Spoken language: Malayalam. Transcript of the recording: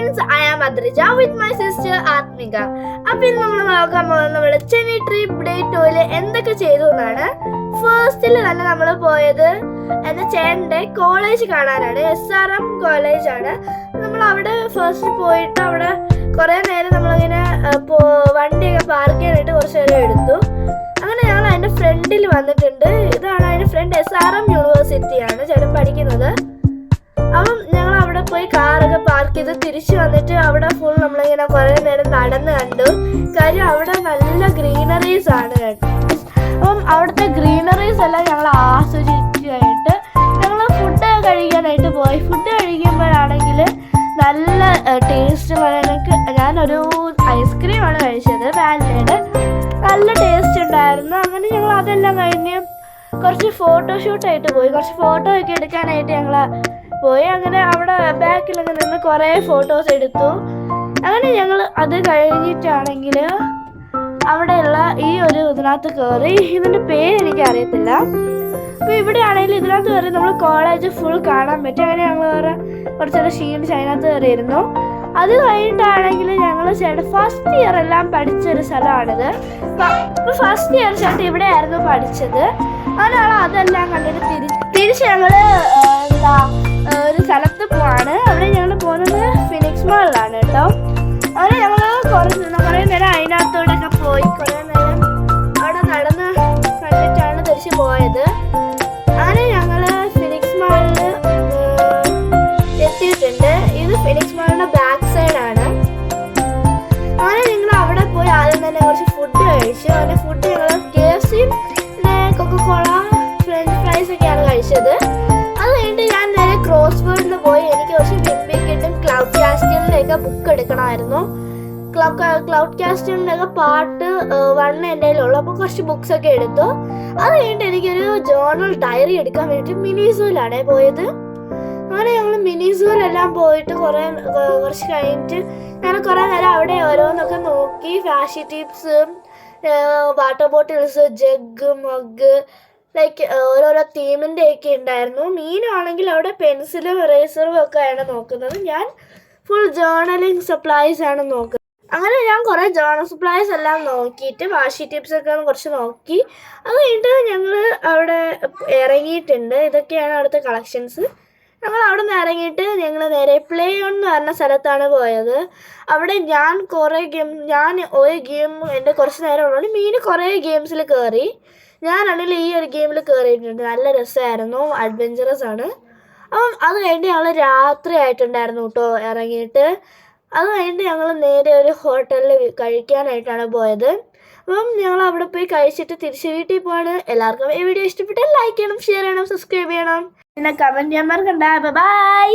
friends, I am Adrija with my sister Atmika. അപ്പോൾ ഇന്ന് നമ്മൾ നോക്കാൻ പോകുന്നത് നമ്മുടെ ചെന്നൈ ട്രിപ്പ് ഡേ 2 എന്തൊക്കെ ചെയ്തു എന്നാണ്. ഫസ്റ്റിൽ തന്നെ നമ്മൾ പോയത് എൻ്റെ ചേട്ടൻ്റെ കോളേജ് കാണാനാണ്. SRM കോളേജാണ്. നമ്മൾ അവിടെ ഫസ്റ്റ് പോയിട്ട് അവിടെ കുറേ നേരം നമ്മളിങ്ങനെ വണ്ടിയൊക്കെ പാർക്ക് ചെയ്യാനായിട്ട് കുറച്ച് നേരം എടുത്തു. അങ്ങനെ ഞങ്ങൾ അതിൻ്റെ ഫ്രണ്ടിൽ വന്നിട്ടുണ്ട്. ഇതാണ് അതിൻ്റെ ഫ്രണ്ട്. SRM യൂണിവേഴ്സിറ്റിയാണ് ചേട്ടൻ പഠിക്കുന്നത്. അപ്പം ഞങ്ങൾ അവിടെ പോയി കാറൊക്കെ പാർക്ക് ചെയ്ത് തിരിച്ചു വന്നിട്ട് അവിടെ ഫുൾ നമ്മളിങ്ങനെ കുറേ നേരം നടന്ന് കണ്ടു. കാര്യം അവിടെ നല്ല ഗ്രീനറീസ് ആണ് കേട്ടോ. അപ്പം അവിടുത്തെ ഗ്രീനറീസ് എല്ലാം ഞങ്ങൾ ആസ്വദിക്കാനായിട്ട് ഞങ്ങൾ ഫുഡ് കഴിക്കാനായിട്ട് പോയി. ഫുഡ് കഴിക്കുമ്പോഴാണെങ്കിൽ നല്ല ടേസ്റ്റ് പറയാനൊക്കെ ഞാനൊരു ഐസ്ക്രീമാണ് കഴിച്ചത്, വാനിലയുടെ. നല്ല ടേസ്റ്റ് ഉണ്ടായിരുന്നു. അങ്ങനെ ഞങ്ങൾ അതെല്ലാം കഴിഞ്ഞ് കുറച്ച് ഫോട്ടോഷൂട്ടായിട്ട് പോയി. കുറച്ച് ഫോട്ടോ ഒക്കെ എടുക്കാനായിട്ട് ഞങ്ങൾ പോയി. അങ്ങനെ അവിടെ ബാക്കിലൊക്കെ നിന്ന് കുറേ ഫോട്ടോസ് എടുത്തു. അങ്ങനെ ഞങ്ങൾ അത് കഴിഞ്ഞിട്ടാണെങ്കിൽ അവിടെയുള്ള ഈ ഒരു ഇതിനകത്ത് കയറി. ഇതിൻ്റെ പേര് എനിക്ക് അറിയത്തില്ല. അപ്പോൾ ഇവിടെ ആണെങ്കിൽ ഇതിനകത്ത് കയറി നമ്മൾ കോളേജ് ഫുൾ കാണാൻ പറ്റും. അങ്ങനെ ഞങ്ങൾ വേറെ കുറച്ചൊരു ക്ഷീണിച്ച് അതിനകത്ത് കയറിയിരുന്നു. അത് കഴിഞ്ഞിട്ടാണെങ്കിൽ ഞങ്ങൾ ചേട്ടൻ ഫസ്റ്റ് ഇയർ എല്ലാം പഠിച്ചൊരു സ്ഥലമാണിത്. അപ്പോൾ ഫസ്റ്റ് ഇയർ ചേട്ടൻ ഇവിടെ ആയിരുന്നു പഠിച്ചത്. അങ്ങനെ അതെല്ലാം കണ്ടിട്ട് തിരിച്ച് ഞങ്ങൾ ഒരു സ്ഥലത്ത് പോവാണ്. അവിടെ ഞങ്ങൾ പോകുന്നത് ഫിനിക്സ് മാളിലാണ് കേട്ടോ. അങ്ങനെ ഞങ്ങൾ കുറേ നേരം അതിനകത്തോടെയൊക്കെ പോയി കുറേ നേരം അവിടെ നടന്ന് കണ്ടിട്ടാണ് തിരിച്ച് പോയത്. അങ്ങനെ ഞങ്ങൾ ഫിനിക്സ് മാളിൽ എത്തിയിട്ടുണ്ട്. ഇത് ഫിനിക്സ് മാളിൻ്റെ ബാക്ക് സൈഡാണ്. അങ്ങനെ ഞങ്ങൾ അവിടെ പോയി ആദ്യം തന്നെ കുറച്ച് ഫുഡ് കഴിച്ചു. അങ്ങനെ ഫുഡ് ഞങ്ങൾ KFC, കൊക്കക്കോള, ഫ്രഞ്ച് ഫ്രൈസ് ഒക്കെയാണ് കഴിച്ചത്. അത് കഴിഞ്ഞിട്ട് ഞാൻ നേരെ ക്രോസ് വേർഡിൽ പോയി. എനിക്ക് കുറച്ച് വിംബിക്കിട്ടും ക്ലൗഡ് കാസ്റ്റിലിൻ്റെയൊക്കെ ബുക്ക് എടുക്കണമായിരുന്നു. ക്ലൗഡ് കാസ്റ്റിലിൻ്റെയൊക്കെ പാർട്ട് 1 എൻ്റെ കയ്യിലുള്ളൂ. അപ്പോൾ കുറച്ച് ബുക്സ് ഒക്കെ എടുത്തു. അത് കഴിഞ്ഞിട്ട് എനിക്കൊരു ജേർണൽ ഡയറി എടുക്കാൻ വേണ്ടിയിട്ട് മിനി സൂവിലാണ് പോയത്. അങ്ങനെ ഞങ്ങൾ മിനി സൂവിലെല്ലാം പോയിട്ട് കുറച്ച് കഴിഞ്ഞിട്ട് ഞാൻ കുറേ നേരം അവിടെ ഓരോന്നൊക്കെ നോക്കി. Fashion tips, water bottles, jug, mug, like ഓരോരോ തീമിൻ്റെ ഒക്കെ ഉണ്ടായിരുന്നു. മീനാണെങ്കിൽ അവിടെ പെൻസിലും ഇറേസറും ഒക്കെയാണ് നോക്കുന്നത്. ഞാൻ ഫുൾ ജേർണലിങ് സപ്ലൈസ് ആണ് നോക്കുന്നത്. അങ്ങനെ ഞാൻ കുറേ ജേർണൽ സപ്ലൈസ് എല്ലാം നോക്കിയിട്ട് വാഷി ടിപ്സ് ഒക്കെ കുറച്ച് നോക്കി. അത് കഴിഞ്ഞിട്ട് ഞങ്ങൾ അവിടെ ഇറങ്ങിയിട്ടുണ്ട്. ഇതൊക്കെയാണ് അവിടുത്തെ കളക്ഷൻസ്. ഞങ്ങൾ അവിടെ നിന്ന് ഇറങ്ങിയിട്ട് ഞങ്ങൾ നേരെ പ്ലേ ഓൺ എന്ന് പറഞ്ഞ സ്ഥലത്താണ് പോയത്. അവിടെ ഞാൻ ഒരു ഗെയിം എൻ്റെ കുറച്ച് നേരം ഉള്ളതുകൊണ്ട് മീൻ കുറേ ഗെയിംസിൽ കയറി. ഞാനാണെങ്കിൽ ഈ ഒരു ഗെയിമിൽ കയറിയിട്ടുണ്ട്. നല്ല രസമായിരുന്നു, അഡ്വെഞ്ചറസ് ആണ്. അപ്പം അത് കഴിഞ്ഞിട്ട് ഞങ്ങൾ രാത്രി ആയിട്ടുണ്ടായിരുന്നു കേട്ടോ ഇറങ്ങിയിട്ട്. അത് കഴിഞ്ഞിട്ട് ഞങ്ങൾ നേരെ ഒരു ഹോട്ടലിൽ കഴിക്കാനായിട്ടാണ് പോയത്. അപ്പം ഞങ്ങൾ അവിടെ പോയി കഴിച്ചിട്ട് തിരിച്ച് വീട്ടിൽ പോവാണ്. എല്ലാവർക്കും ഈ വീഡിയോ ഇഷ്ടപ്പെട്ടാൽ ലൈക്ക് ചെയ്യണം, ഷെയർ ചെയ്യണം, സബ്സ്ക്രൈബ് ചെയ്യണം, പിന്നെ കമൻറ്റ് ചെയ്യാൻ മറക്കണ്ട. ബൈ.